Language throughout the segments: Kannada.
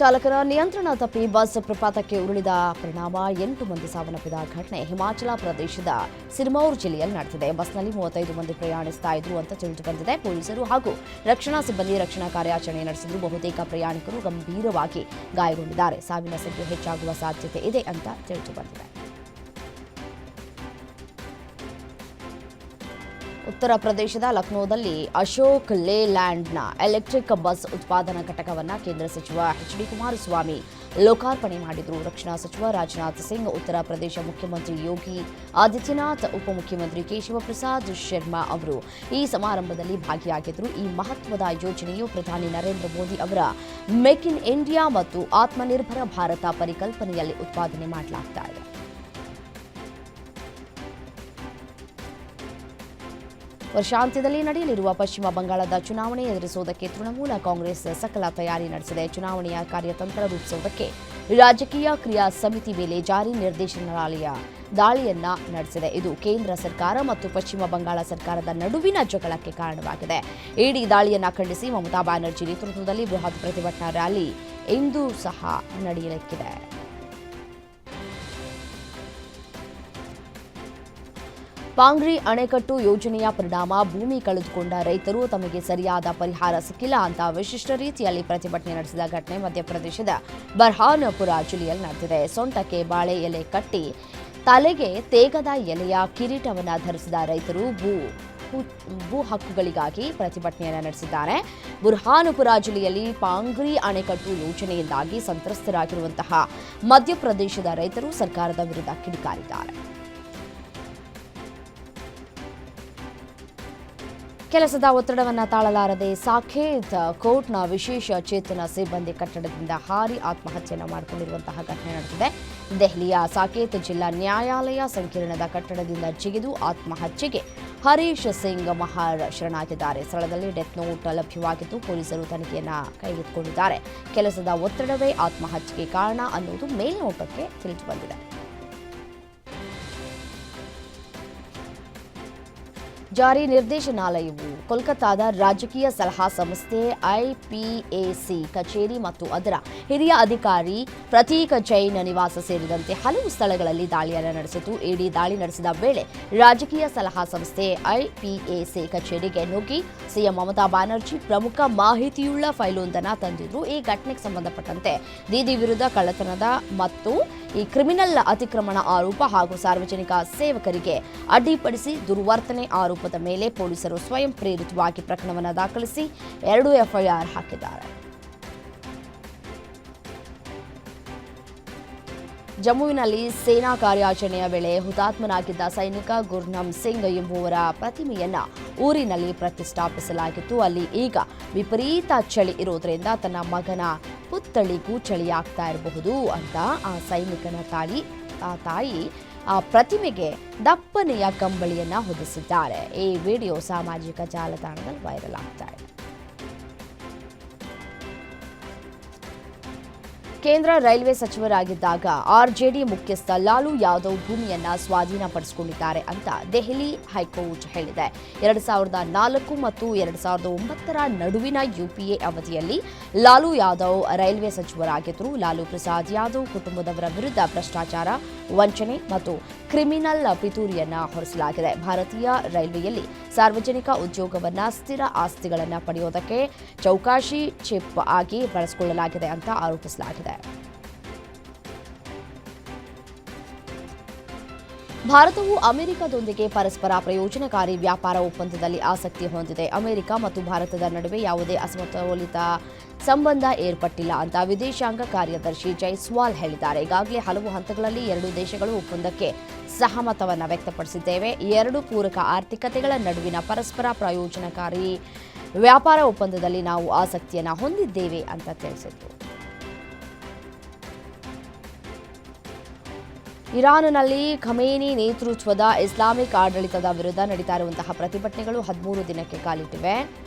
ಚಾಲಕರ ನಿಯಂತ್ರಣ ತಪ್ಪಿ ಬಸ್ ಪ್ರಪಾತಕ್ಕೆ ಉರುಳಿದ ಪರಿಣಾಮ 8 ಮಂದಿ ಸಾವನ್ನಪ್ಪಿದ ಘಟನೆ ಹಿಮಾಚಲ ಪ್ರದೇಶದ ಸಿರ್ಮೌರ್ ಜಿಲ್ಲೆಯಲ್ಲಿ ನಡೆದಿದೆ. ಬಸ್ನಲ್ಲಿ 35 ಮಂದಿ ಪ್ರಯಾಣಿಸ್ತಾ ಇದ್ರು ಅಂತ ತಿಳಿದುಬಂದಿದೆ. ಪೊಲೀಸರು ಹಾಗೂ ರಕ್ಷಣಾ ಸಿಬ್ಬಂದಿ ರಕ್ಷಣಾ ಕಾರ್ಯಾಚರಣೆ ನಡೆಸಿದ್ರು. ಬಹುತೇಕ ಪ್ರಯಾಣಿಕರು ಗಂಭೀರವಾಗಿ ಗಾಯಗೊಂಡಿದ್ದಾರೆ. ಸಾವಿನ ಸಂಖ್ಯೆ ಹೆಚ್ಚಾಗುವ ಸಾಧ್ಯತೆ ಇದೆ ಅಂತ ತಿಳಿದುಬಂದಿದೆ. ಉತ್ತರ ಪ್ರದೇಶದ ಲಕ್ನೋದಲ್ಲಿ ಅಶೋಕ್ ಲೇಲ್ಯಾಂಡ್ನ ಎಲೆಕ್ಟ್ರಿಕ್ ಬಸ್ ಉತ್ಪಾದನಾ ಘಟಕವನ್ನು ಕೇಂದ್ರ ಸಚಿವ ಎಚ್.ಡಿ. ಕುಮಾರಸ್ವಾಮಿ ಲೋಕಾರ್ಪಣೆ ಮಾಡಿದರು. ರಕ್ಷಣಾ ಸಚಿವ ರಾಜನಾಥ್ ಸಿಂಗ್, ಉತ್ತರ ಪ್ರದೇಶ ಮುಖ್ಯಮಂತ್ರಿ ಯೋಗಿ ಆದಿತ್ಯನಾಥ್, ಉಪಮುಖ್ಯಮಂತ್ರಿ ಕೇಶವ ಪ್ರಸಾದ್ ಶರ್ಮಾ ಅವರು ಈ ಸಮಾರಂಭದಲ್ಲಿ ಭಾಗಿಯಾಗಿದ್ದರು. ಈ ಮಹತ್ವದ ಯೋಜನೆಯು ಪ್ರಧಾನಿ ನರೇಂದ್ರ ಮೋದಿ ಅವರ ಮೇಕ್ ಇನ್ ಇಂಡಿಯಾ ಮತ್ತು ಆತ್ಮನಿರ್ಭರ ಭಾರತ ಪರಿಕಲ್ಪನೆಯಲ್ಲಿ ಉತ್ಪಾದನೆ ಮಾಡಲಾಗ್ತಾ ಇದೆ. ವರ್ಷಾಂತ್ಯದಲ್ಲಿ ನಡೆಯಲಿರುವ ಪಶ್ಚಿಮ ಬಂಗಾಳದ ಚುನಾವಣೆ ಎದುರಿಸುವುದಕ್ಕೆ ತೃಣಮೂಲ ಕಾಂಗ್ರೆಸ್ ಸಕಲ ತಯಾರಿ ನಡೆಸಿದೆ. ಚುನಾವಣೆಯ ಕಾರ್ಯತಂತ್ರ ರೂಪಿಸುವುದಕ್ಕೆ ರಾಜಕೀಯ ಕ್ರಿಯಾ ಸಮಿತಿ ಮೇಲೆ ಜಾರಿ ನಿರ್ದೇಶನಾಲಯ ದಾಳಿಯನ್ನ ನಡೆಸಿದೆ. ಇದು ಕೇಂದ್ರ ಸರ್ಕಾರ ಮತ್ತು ಪಶ್ಚಿಮ ಬಂಗಾಳ ಸರ್ಕಾರದ ನಡುವಿನ ಜಗಳಕ್ಕೆ ಕಾರಣವಾಗಿದೆ. ಇಡಿ ದಾಳಿಯನ್ನ ಖಂಡಿಸಿ ಮಮತಾ ಬ್ಯಾನರ್ಜಿ ನೇತೃತ್ವದಲ್ಲಿ ಬೃಹತ್ ಪ್ರತಿಭಟನಾ ರ್ಯಾಲಿ ಇಂದು ಸಹ ನಡೆಯಲಿಕ್ಕಿದೆ. ಪಾಂಗ್ರಿ ಅಣೆಕಟ್ಟು ಯೋಜನೆಯ ಪರಿಣಾಮ ಭೂಮಿ ಕಳೆದುಕೊಂಡ ರೈತರು ತಮಗೆ ಸರಿಯಾದ ಪರಿಹಾರ ಸಿಕ್ಕಿಲ್ಲ ಅಂತ ವಿಶಿಷ್ಟ ರೀತಿಯಲ್ಲಿ ಪ್ರತಿಭಟನೆ ನಡೆಸಿದ ಘಟನೆ ಮಧ್ಯಪ್ರದೇಶದ ಬರ್ಹಾನ್ಪುರ ಜಿಲ್ಲೆಯಲ್ಲಿ ನಡೆದಿದೆ. ಸೊಂಟಕ್ಕೆ ಬಾಳೆ ಎಲೆ ಕಟ್ಟಿ ತಲೆಗೆ ತೇಗದ ಎಲೆಯ ಕಿರೀಟವನ್ನು ಧರಿಸಿದ ರೈತರು ಭೂ ಹಕ್ಕುಗಳಿಗಾಗಿ ಪ್ರತಿಭಟನೆಯನ್ನು ನಡೆಸಿದ್ದಾರೆ. ಬುರ್ಹಾನುಪುರ ಜಿಲ್ಲೆಯಲ್ಲಿ ಪಾಂಗ್ರಿ ಅಣೆಕಟ್ಟು ಯೋಜನೆಯಿಂದಾಗಿ ಸಂತ್ರಸ್ತರಾಗಿರುವಂತಹ ಮಧ್ಯಪ್ರದೇಶದ ರೈತರು ಸರ್ಕಾರದ ವಿರುದ್ಧ ಕಿಡಿಕಾರಿದ್ದಾರೆ. ಕೆಲಸದ ಒತ್ತಡವನ್ನು ತಾಳಲಾರದೆ ಸಾಕೇತ್ ಕೋರ್ಟ್ನ ವಿಶೇಷ ಚೇತನ ಸಿಬ್ಬಂದಿ ಕಟ್ಟಡದಿಂದ ಹಾರಿ ಆತ್ಮಹತ್ಯೆಯನ್ನು ಮಾಡಿಕೊಂಡಿರುವಂತಹ ಘಟನೆ ನಡೆದಿದೆ. ದೆಹಲಿಯ ಸಾಕೇತ್ ಜಿಲ್ಲಾ ನ್ಯಾಯಾಲಯ ಸಂಕೀರ್ಣದ ಕಟ್ಟಡದಿಂದ ಜಿಗಿದು ಆತ್ಮಹತ್ಯೆಗೆ ಹರೀಶ್ ಸಿಂಗ್ ಮಹಾರ್ ಶರಣಾಗಿದ್ದಾರೆ. ಸ್ಥಳದಲ್ಲಿ ಡೆತ್ ನೋಟ್ ಲಭ್ಯವಾಗಿದ್ದು ಪೊಲೀಸರು ತನಿಖೆಯನ್ನು ಕೈಗೆತ್ತಿಕೊಂಡಿದ್ದಾರೆ. ಕೆಲಸದ ಒತ್ತಡವೇ ಆತ್ಮಹತ್ಯೆಗೆ ಕಾರಣ ಅನ್ನುವುದು ಮೇಲ್ನೋಟಕ್ಕೆ ತಿಳಿದುಬಂದಿದೆ. ಜಾರಿ ನಿರ್ದೇಶನಾಲಯವು ಕೋಲ್ಕತ್ತಾದ ರಾಜಕೀಯ ಸಲಹಾ ಸಂಸ್ಥೆ ಐಪಿಎಸಿ ಕಚೇರಿ ಮತ್ತು ಅದರ ಹಿರಿಯ ಅಧಿಕಾರಿ ಪ್ರತೀಕ್ ಜೈನ್ ನಿವಾಸ ಸೇರಿದಂತೆ ಹಲವು ಸ್ಥಳಗಳಲ್ಲಿ ದಾಳಿಯನ್ನು ನಡೆಸಿತು. ಇಡಿ ದಾಳಿ ನಡೆಸಿದ ವೇಳೆ ರಾಜಕೀಯ ಸಲಹಾ ಸಂಸ್ಥೆ ಐಪಿಎಸಿ ಕಚೇರಿಗೆ ನುಗ್ಗಿ ಸಿಎಂ ಮಮತಾ ಬ್ಯಾನರ್ಜಿ ಪ್ರಮುಖ ಮಾಹಿತಿಯುಳ್ಳ ಫೈಲೊಂದನ್ನು ತಂದಿದ್ರು. ಈ ಘಟನೆಗೆ ಸಂಬಂಧಪಟ್ಟಂತೆ ದೀದಿ ವಿರುದ್ಧ ಕಳ್ಳತನದ ಮತ್ತು ಈ ಕ್ರಿಮಿನಲ್ ಅತಿಕ್ರಮಣ ಆರೋಪ ಹಾಗೂ ಸಾರ್ವಜನಿಕ ಸೇವಕರಿಗೆ ಅಡ್ಡಿಪಡಿಸಿ ದುರ್ವರ್ತನೆ ಆರೋಪದ ಮೇಲೆ ಪೊಲೀಸರು ಸ್ವಯಂ ಪ್ರೇರಿತವಾಗಿ ಪ್ರಕರಣವನ್ನು ದಾಖಲಿಸಿ 2 ಎಫ್ಐಆರ್ ಹಾಕಿದ್ದಾರೆ. ಜಮ್ಮುವಿನಲ್ಲಿ ಸೇನಾ ಕಾರ್ಯಾಚರಣೆಯ ವೇಳೆ ಹುತಾತ್ಮನಾಗಿದ್ದ ಸೈನಿಕ ಗುರ್ನಮ್ ಸಿಂಗ್ ಎಂಬುವರ ಪ್ರತಿಮೆಯನ್ನ ಊರಿನಲ್ಲಿ ಪ್ರತಿಷ್ಠಾಪಿಸಲಾಗಿತ್ತು. ಅಲ್ಲಿ ಈಗ ವಿಪರೀತ ಚಳಿ ಇರೋದ್ರಿಂದ ತನ್ನ ಮಗನ ಪುತ್ಥಳಿಗೂ ಚಳಿಯಾಗ್ತಾ ಇರಬಹುದು ಅಂತ ಆ ಸೈನಿಕನ ತಾಯಿ ಆ ಪ್ರತಿಮೆಗೆ ದಪ್ಪನೆಯ ಕಂಬಳಿಯನ್ನ ಹೊದಿಸಿದ್ದಾರೆ. ಈ ವಿಡಿಯೋ ಸಾಮಾಜಿಕ ಜಾಲತಾಣದಲ್ಲಿ ವೈರಲ್ ಆಗ್ತಾ ಇದೆ. ಕೇಂದ್ರ ರೈಲ್ವೆ ಸಚಿವರಾಗಿದ್ದಾಗ ಆರ್ಜೆಡಿ ಮುಖ್ಯಸ್ಥ ಲಾಲು ಯಾದವ್ ಭೂಮಿಯನ್ನ ಸ್ವಾಧೀನಪಡಿಸಿಕೊಂಡಿದ್ದಾರೆ ಅಂತ ದೆಹಲಿ ಹೈಕೋರ್ಟ್ ಹೇಳಿದೆ. 2004 ಮತ್ತು 2009 ನಡುವಿನ ಯುಪಿಎ ಅವಧಿಯಲ್ಲಿ ಲಾಲು ಯಾದವ್ ರೈಲ್ವೆ ಸಚಿವರಾಗಿದ್ದರು. ಲಾಲು ಪ್ರಸಾದ್ ಯಾದವ್ ಕುಟುಂಬದವರ ವಿರುದ್ಧ ಭ್ರಷ್ಟಾಚಾರ, ವಂಚನೆ ಮತ್ತು ಕ್ರಿಮಿನಲ್ ಪಿತೂರಿಯನ್ನ ಹೊರಿಸಲಾಗಿದೆ. ಭಾರತೀಯ ರೈಲ್ವೆಯಲ್ಲಿ ಸಾರ್ವಜನಿಕ ಉದ್ಯೋಗವನ್ನ ಸ್ಥಿರ ಆಸ್ತಿಗಳನ್ನು ಪಡೆಯುವುದಕ್ಕೆ ಚೌಕಾಶಿ ಚಿಪ್ ಆಗಿ ಬಳಸಿಕೊಳ್ಳಲಾಗಿದೆ ಅಂತ ಆರೋಪಿಸಲಾಗಿದೆ. ಭಾರತವು ಅಮೆರಿಕದೊಂದಿಗೆ ಪರಸ್ಪರ ಪ್ರಯೋಜನಕಾರಿ ವ್ಯಾಪಾರ ಒಪ್ಪಂದದಲ್ಲಿ ಆಸಕ್ತಿ ಹೊಂದಿದೆ. ಅಮೆರಿಕ ಮತ್ತು ಭಾರತದ ನಡುವೆ ಯಾವುದೇ ಅಸಮತೋಲಿತ ಸಂಬಂಧ ಏರ್ಪಟ್ಟಿಲ್ಲ ಅಂತ ವಿದೇಶಾಂಗ ಕಾರ್ಯದರ್ಶಿ ಜೈಸ್ವಾಲ್ ಹೇಳಿದ್ದಾರೆ. ಈಗಾಗಲೇ ಹಲವು ಹಂತಗಳಲ್ಲಿ ಎರಡೂ ದೇಶಗಳು ಒಪ್ಪಂದಕ್ಕೆ ಸಹಮತವನ್ನು ವ್ಯಕ್ತಪಡಿಸಿದ್ದೇವೆ. ಎರಡು ಪೂರಕ ಆರ್ಥಿಕತೆಗಳ ನಡುವಿನ ಪರಸ್ಪರ ಪ್ರಯೋಜನಕಾರಿ ವ್ಯಾಪಾರ ಒಪ್ಪಂದದಲ್ಲಿ ನಾವು ಆಸಕ್ತಿಯನ್ನು ಹೊಂದಿದ್ದೇವೆ ಅಂತ ತಿಳಿಸಿದರು. ಇರಾನ್ನಲ್ಲಿ ಖಮೇನಿ ನೇತೃತ್ವದ ಇಸ್ಲಾಮಿಕ್ ಆಡಳಿತದ ವಿರುದ್ಧ ನಡೀತಾ ಇರುವಂತಹ ಪ್ರತಿಭಟನೆಗಳು 13 ದಿನಕ್ಕೆ ಕಾಲಿಟ್ಟಿವೆ.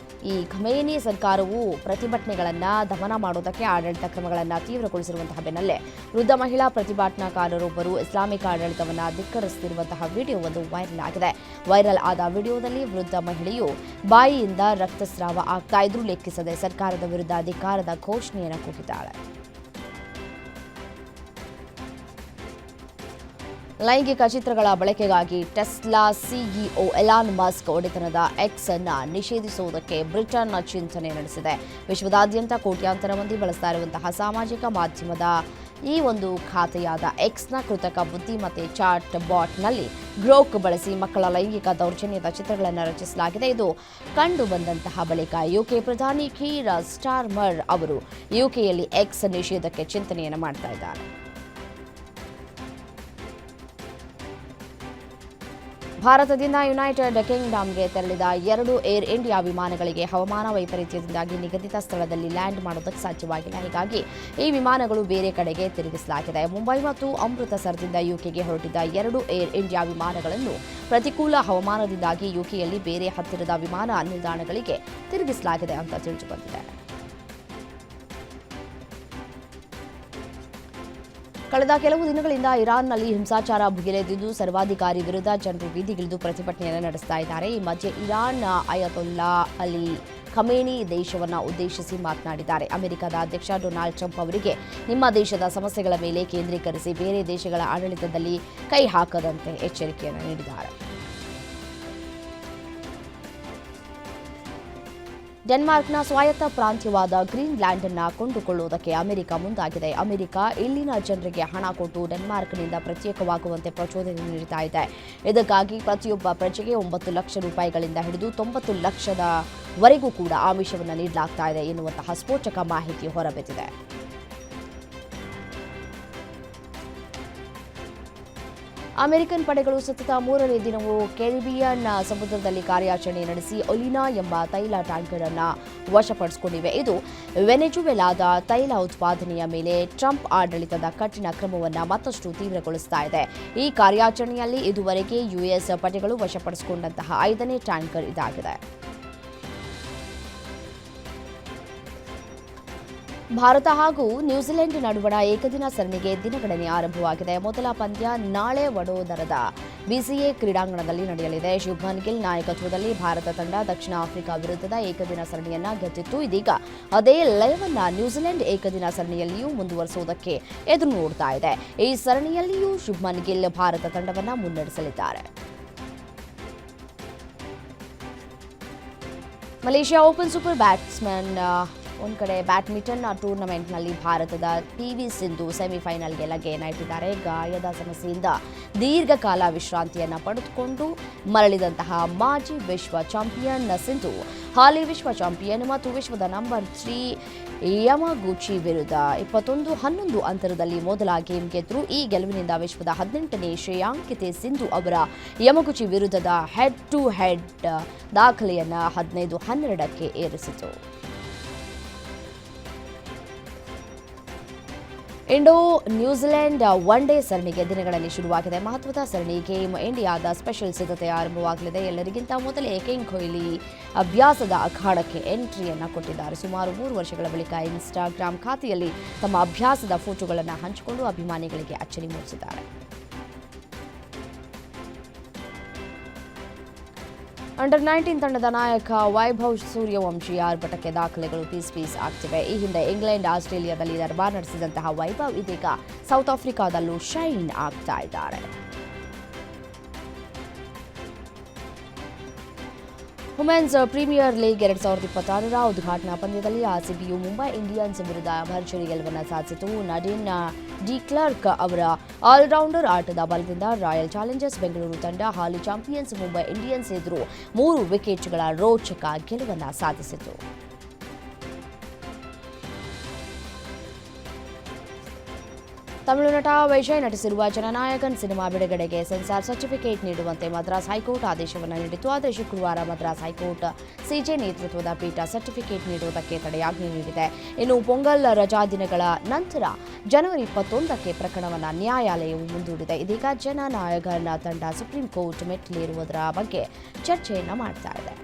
ಈ ಖಮೇನಿ ಸರ್ಕಾರವು ಪ್ರತಿಭಟನೆಗಳನ್ನು ದಮನ ಮಾಡುವುದಕ್ಕೆ ಆಡಳಿತ ಕ್ರಮಗಳನ್ನು ತೀವ್ರಗೊಳಿಸಿರುವಂತಹ ಬೆನ್ನಲ್ಲೇ ವೃದ್ಧ ಮಹಿಳಾ ಪ್ರತಿಭಟನಾಕಾರರೊಬ್ಬರು ಇಸ್ಲಾಮಿಕ್ ಆಡಳಿತವನ್ನು ಧಿಕ್ಕರಿಸುತ್ತಿರುವಂತಹ ವಿಡಿಯೋ ಒಂದು ವೈರಲ್ ಆಗಿದೆ. ವೈರಲ್ ಆದ ವಿಡಿಯೋದಲ್ಲಿ ವೃದ್ಧ ಮಹಿಳೆಯು ಬಾಯಿಯಿಂದ ರಕ್ತಸ್ರಾವ ಆಗ್ತಾ ಇದ್ರೂ ಲೆಕ್ಕಿಸದೆ ಸರ್ಕಾರದ ವಿರುದ್ಧ ಅಧಿಕಾರದ ಘೋಷಣೆಯನ್ನು ಕೂಗಿದ್ದಾಳೆ. ಲೈಂಗಿಕ ಚಿತ್ರಗಳ ಬಳಕೆಗಾಗಿ ಟೆಸ್ಲಾ ಸಿಇಒ ಎಲಾನ್ ಮಸ್ಕ್ ಒಡೆತನದ ಎಕ್ಸ್ ಅನ್ನು ನಿಷೇಧಿಸುವುದಕ್ಕೆ ಬ್ರಿಟನ್ ಚಿಂತನೆ ನಡೆಸಿದೆ. ವಿಶ್ವದಾದ್ಯಂತ ಕೋಟ್ಯಾಂತರ ಮಂದಿ ಬಳಸ್ತಾ ಇರುವಂತಹ ಸಾಮಾಜಿಕ ಮಾಧ್ಯಮದ ಈ ಒಂದು ಖಾತೆಯಾದ ಎಕ್ಸ್ನ ಕೃತಕ ಬುದ್ಧಿಮತ್ತೆ ಚಾಟ್ ಬಾಟ್ನಲ್ಲಿ ಗ್ರೋಕ್ ಬಳಸಿ ಮಕ್ಕಳ ಲೈಂಗಿಕ ದೌರ್ಜನ್ಯದ ಚಿತ್ರಗಳನ್ನು ರಚಿಸಲಾಗಿದೆ. ಇದು ಕಂಡು ಬಂದಂತಹ ಬಳಿಕ ಯುಕೆ ಪ್ರಧಾನಿ ಕೀರ್ ಸ್ಟಾರ್ಮರ್ ಅವರು ಯುಕೆಯಲ್ಲಿ ಎಕ್ಸ್ ನಿಷೇಧಕ್ಕೆ ಚಿಂತನೆಯನ್ನು ಮಾಡ್ತಾ ಇದ್ದಾರೆ. ಭಾರತದಿಂದ ಯುನೈಟೆಡ್ ಕಿಂಗ್ಡಮ್ಗೆ ತೆರಳಿದ 2 ಏರ್ ಇಂಡಿಯಾ ವಿಮಾನಗಳಿಗೆ ಹವಾಮಾನ ವೈಪರೀತ್ಯದಿಂದಾಗಿ ನಿಗದಿತ ಸ್ಥಳದಲ್ಲಿ ಲ್ಯಾಂಡ್ ಮಾಡೋದಕ್ಕೆ ಸಾಧ್ಯವಾಗಿಲ್ಲ. ಹೀಗಾಗಿ ಈ ವಿಮಾನಗಳು ಬೇರೆ ಕಡೆಗೆ ತಿರುಗಿಸಲಾಗಿದೆ. ಮುಂಬೈ ಮತ್ತು ಅಮೃತಸರದಿಂದ ಯುಕೆಗೆ ಹೊರಟಿದ್ದ 2 ಏರ್ ಇಂಡಿಯಾ ವಿಮಾನಗಳನ್ನು ಪ್ರತಿಕೂಲ ಹವಾಮಾನದಿಂದಾಗಿ ಯುಕೆಯಲ್ಲಿ ಬೇರೆ ಹತ್ತಿರದ ವಿಮಾನ ನಿಲ್ದಾಣಗಳಿಗೆ ತಿರುಗಿಸಲಾಗಿದೆ ಅಂತ ತಿಳಿದುಬಂದಿದೆ. ಕಳೆದ ಕೆಲವು ದಿನಗಳಿಂದ ಇರಾನ್ನಲ್ಲಿ ಹಿಂಸಾಚಾರ ಭುಗಿಲೆದ್ದಿದ್ದು ಸರ್ವಾಧಿಕಾರಿ ವಿರುದ್ಧ ಜನರು ಬೀದಿಗಿಳಿದು ಪ್ರತಿಭಟನೆಯನ್ನು ನಡೆಸ್ತಾ ಇದ್ದಾರೆ. ಈ ಮಧ್ಯೆ ಇರಾನ್ ಅಯತೊಲ್ಲಾ ಅಲಿ ಖಮೇನಿ ದೇಶವನ್ನು ಉದ್ದೇಶಿಸಿ ಮಾತನಾಡಿದ್ದಾರೆ. ಅಮೆರಿಕದ ಅಧ್ಯಕ್ಷ ಡೊನಾಲ್ಡ್ ಟ್ರಂಪ್ ಅವರಿಗೆ ನಿಮ್ಮ ದೇಶದ ಸಮಸ್ಯೆಗಳ ಮೇಲೆ ಕೇಂದ್ರೀಕರಿಸಿ ಬೇರೆ ದೇಶಗಳ ಆಡಳಿತದಲ್ಲಿ ಕೈ ಹಾಕದಂತೆ ಎಚ್ಚರಿಕೆಯನ್ನು ನೀಡಿದ್ದಾರೆ. ಡೆನ್ಮಾರ್ಕ್ನ ಸ್ವಾಯತ್ತ ಪ್ರಾಂತ್ಯವಾದ ಗ್ರೀನ್ಲ್ಯಾಂಡ್ ಅನ್ನು ಕೊಂಡುಕೊಳ್ಳುವುದಕ್ಕೆ ಅಮೆರಿಕ ಮುಂದಾಗಿದೆ. ಅಮೆರಿಕ ಇಲ್ಲಿನ ಜನರಿಗೆ ಹಣ ಕೊಟ್ಟು ಡೆನ್ಮಾರ್ಕ್ನಿಂದ ಪ್ರತ್ಯೇಕವಾಗುವಂತೆ ಪ್ರಚೋದನೆ ನೀಡುತ್ತಾ ಇದೆ. ಇದಕ್ಕಾಗಿ ಪ್ರತಿಯೊಬ್ಬ ಪ್ರಜೆಗೆ 9 ಲಕ್ಷ ರೂಪಾಯಿಗಳಿಂದ ಹಿಡಿದು 90 ಲಕ್ಷದವರೆಗೂ ಕೂಡ ಆಮಿಷವನ್ನು ನೀಡಲಾಗ್ತಾ ಇದೆ ಎನ್ನುವಂತಹ ಸ್ಫೋಟಕ ಮಾಹಿತಿ ಹೊರಬಿದ್ದಿದೆ. ಅಮೆರಿಕನ್ ಪಡೆಗಳು ಸತತ 3ನೇ ದಿನವೂ ಕೆರಿಬಿಯನ್ ಸಮುದ್ರದಲ್ಲಿ ಕಾರ್ಯಾಚರಣೆ ನಡೆಸಿ ಒಲಿನಾ ಎಂಬ ತೈಲ ಟ್ಯಾಂಕರ್ ಅನ್ನು ವಶಪಡಿಸಿಕೊಂಡಿವೆ. ಇದು ವೆನೆಜುವೆಲಾದ ತೈಲ ಉತ್ಪಾದನೆಯ ಮೇಲೆ ಟ್ರಂಪ್ ಆಡಳಿತದ ಕಠಿಣ ಕ್ರಮವನ್ನು ಮತ್ತಷ್ಟು ತೀವ್ರಗೊಳಿಸ್ತಾ ಇದೆ. ಈ ಕಾರ್ಯಾಚರಣೆಯಲ್ಲಿ ಇದುವರೆಗೆ ಯುಎಸ್ ಪಡೆಗಳು ವಶಪಡಿಸಿಕೊಂಡಂತಹ 5ನೇ ಟ್ಯಾಂಕರ್ ಇದಾಗಿದೆ. ಭಾರತ ಹಾಗೂ ನ್ಯೂಜಿಲೆಂಡ್ ನಡುವಣ ಏಕದಿನ ಸರಣಿಗೆ ದಿನಗಣನೆ ಆರಂಭವಾಗಿದೆ. ಮೊದಲ ಪಂದ್ಯ ನಾಳೆ ವಡೋದರದ ಬಿಸಿಎ ಕ್ರೀಡಾಂಗಣದಲ್ಲಿ ನಡೆಯಲಿದೆ. ಶುಭ್ಮನ್ ಗಿಲ್ ನಾಯಕತ್ವದಲ್ಲಿ ಭಾರತ ತಂಡ ದಕ್ಷಿಣ ಆಫ್ರಿಕಾ ವಿರುದ್ಧದ ಏಕದಿನ ಸರಣಿಯನ್ನ ಗೆದ್ದಿತ್ತು. ಇದೀಗ ಅದೇ ಲಯವನ್ನ ನ್ಯೂಜಿಲೆಂಡ್ ಏಕದಿನ ಸರಣಿಯಲ್ಲಿಯೂ ಮುಂದುವರಿಸುವುದಕ್ಕೆ ಎದುರು ನೋಡ್ತಾ ಇದೆ. ಈ ಸರಣಿಯಲ್ಲಿಯೂ ಶುಭ್ಮನ್ ಗಿಲ್ ಭಾರತ ತಂಡವನ್ನ ಮುನ್ನಡೆಸಲಿದ್ದಾರೆ. ಮಲೇಷ್ಯಾ ಓಪನ್ ಸೂಪರ್ ಬ್ಯಾಟ್ಸ್ಮನ್ ಒಂದು ಕಡೆ ಬ್ಯಾಡ್ಮಿಂಟನ್ ಟೂರ್ನಮೆಂಟ್ನಲ್ಲಿ ಭಾರತದ ಪಿವಿ ಸಿಂಧು ಸೆಮಿಫೈನಲ್ಗೆ ಲಗ್ಗೆಯನ್ನು ಇಟ್ಟಿದ್ದಾರೆ. ಗಾಯದ ಸಮಸ್ಯೆಯಿಂದ ದೀರ್ಘಕಾಲ ವಿಶ್ರಾಂತಿಯನ್ನು ಪಡೆದುಕೊಂಡು ಮರಳಿದಂತಹ ಮಾಜಿ ವಿಶ್ವ ಚಾಂಪಿಯನ್ ಸಿಂಧು ಹಾಲಿ ವಿಶ್ವ ಚಾಂಪಿಯನ್ ಮತ್ತು ವಿಶ್ವದ ನಂಬರ್ 3 ಯಮಗುಚಿ ವಿರುದ್ಧ 21-11 ಅಂತರದಲ್ಲಿ ಮೊದಲ ಗೇಮ್ ಗೆದ್ದರು. ಈ ಗೆಲುವಿನಿಂದ ವಿಶ್ವದ 18ನೇ ಶ್ರೇಯಾಂಕಿತೆ ಸಿಂಧು ಅವರ ಯಮಗುಚಿ ವಿರುದ್ಧದ ಹೆಡ್ ಟು ಹೆಡ್ ದಾಖಲೆಯನ್ನು 15-12ಕ್ಕೆ ಏರಿಸಿತು. ಇಂಡೋ ನ್ಯೂಜಿಲೆಂಡ್ ಒನ್ ಡೇ ಸರಣಿಗೆ ದಿನಗಳಲ್ಲಿ ಶುರುವಾಗಿದೆ. ಮಹತ್ವದ ಸರಣಿ ಗೇಮ್ ಇಂಡಿಯಾದ ಸ್ಪೆಷಲ್ ಸಿದ್ಧತೆ ಆರಂಭವಾಗಲಿದೆ. ಎಲ್ಲರಿಗಿಂತ ಮೊದಲೇ ಕಿಂಗ್ ಕೊಹ್ಲಿ ಅಭ್ಯಾಸದ ಅಖಾಡಕ್ಕೆ ಎಂಟ್ರಿಯನ್ನು ಕೊಟ್ಟಿದ್ದಾರೆ. ಸುಮಾರು 3 ವರ್ಷಗಳ ಬಳಿಕ ಇನ್ಸ್ಟಾಗ್ರಾಮ್ ಖಾತೆಯಲ್ಲಿ ತಮ್ಮ ಅಭ್ಯಾಸದ ಫೋಟೋಗಳನ್ನು ಹಂಚಿಕೊಂಡು ಅಭಿಮಾನಿಗಳಿಗೆ ಅಚ್ಚರಿ ಮೂಡಿಸಿದ್ದಾರೆ. ಅಂಡರ್ 19 ತಂಡದ ನಾಯಕ ವೈಭವ್ ಸೂರ್ಯವಂಶಿ ಆರ್ಭಟಕ್ಕೆ ದಾಖಲೆಗಳು ಪೀಸ್ ಆಗ್ತಿವೆ. ಈ ಹಿಂದೆ ಇಂಗ್ಲೆಂಡ್, ಆಸ್ಟ್ರೇಲಿಯಾದಲ್ಲಿ ದರ್ಬಾರ್ ನಡೆಸಿದಂತಹ ವೈಭವ್ ಇದೀಗ ಸೌತ್ ಆಫ್ರಿಕಾದಲ್ಲೂ ಶೈನ್ ಆಗ್ತಾ ಇದ್ದಾರೆ. ವುಮೆನ್ಸ್ ಪ್ರೀಮಿಯರ್ ಲೀಗ್ 2026ರ ಉದ್ಘಾಟನಾ ಪಂದ್ಯದಲ್ಲಿ ಆರ್ಸಿಬಿಯು ಮುಂಬೈ ಇಂಡಿಯನ್ಸ್ ವಿರುದ್ಧ ಭರ್ಜರಿ ಗೆಲುವನ್ನು ಸಾಧಿಸಿತು. ನಡೀನ್ ಡಿ ಕ್ಲರ್ಕ್ ಅವರ ಆಲ್ರೌಂಡರ್ ಆಟದ ಬಲದಿಂದ ರಾಯಲ್ ಚಾಲೆಂಜರ್ಸ್ ಬೆಂಗಳೂರು ತಂಡ ಹಾಲಿ ಚಾಂಪಿಯನ್ಸ್ ಮುಂಬೈ ಇಂಡಿಯನ್ಸ್ ಎದುರು 3 ವಿಕೆಟ್ಗಳ ರೋಚಕ ಗೆಲುವನ್ನು ಸಾಧಿಸಿತು. ತಮಿಳು ನಟ ವಿಜಯ್ ನಟಿಸಿರುವ ಜನನಾಯಕನ್ ಸಿನಿಮಾ ಬಿಡುಗಡೆಗೆ ಸೆನ್ಸಾರ್ ಸರ್ಟಿಫಿಕೇಟ್ ನೀಡುವಂತೆ ಮದ್ರಾಸ್ ಹೈಕೋರ್ಟ್ ಆದೇಶವನ್ನು ನೀಡಿತು. ಆದರೆ ಶುಕ್ರವಾರ ಮದ್ರಾಸ್ ಹೈಕೋರ್ಟ್ ಸಿಜೆ ನೇತೃತ್ವದ ಪೀಠ ಸರ್ಟಿಫಿಕೇಟ್ ನೀಡುವುದಕ್ಕೆ ತಡೆಯಾಜ್ಞೆ ನೀಡಿದೆ. ಇನ್ನು ಪೊಂಗಲ್ ರಜಾ ದಿನಗಳ ನಂತರ ಜನವರಿ 21ಕ್ಕೆ ಪ್ರಕರಣವನ್ನು ನ್ಯಾಯಾಲಯವು ಮುಂದೂಡಿದೆ. ಇದೀಗ ಜನನಾಯಕನ್ ತಂಡ ಸುಪ್ರೀಂ ಕೋರ್ಟ್ ಮೆಟ್ಟಿಲೇರುವುದರ ಬಗ್ಗೆ ಚರ್ಚೆಯನ್ನು ಮಾಡ್ತಾ ಇದೆ.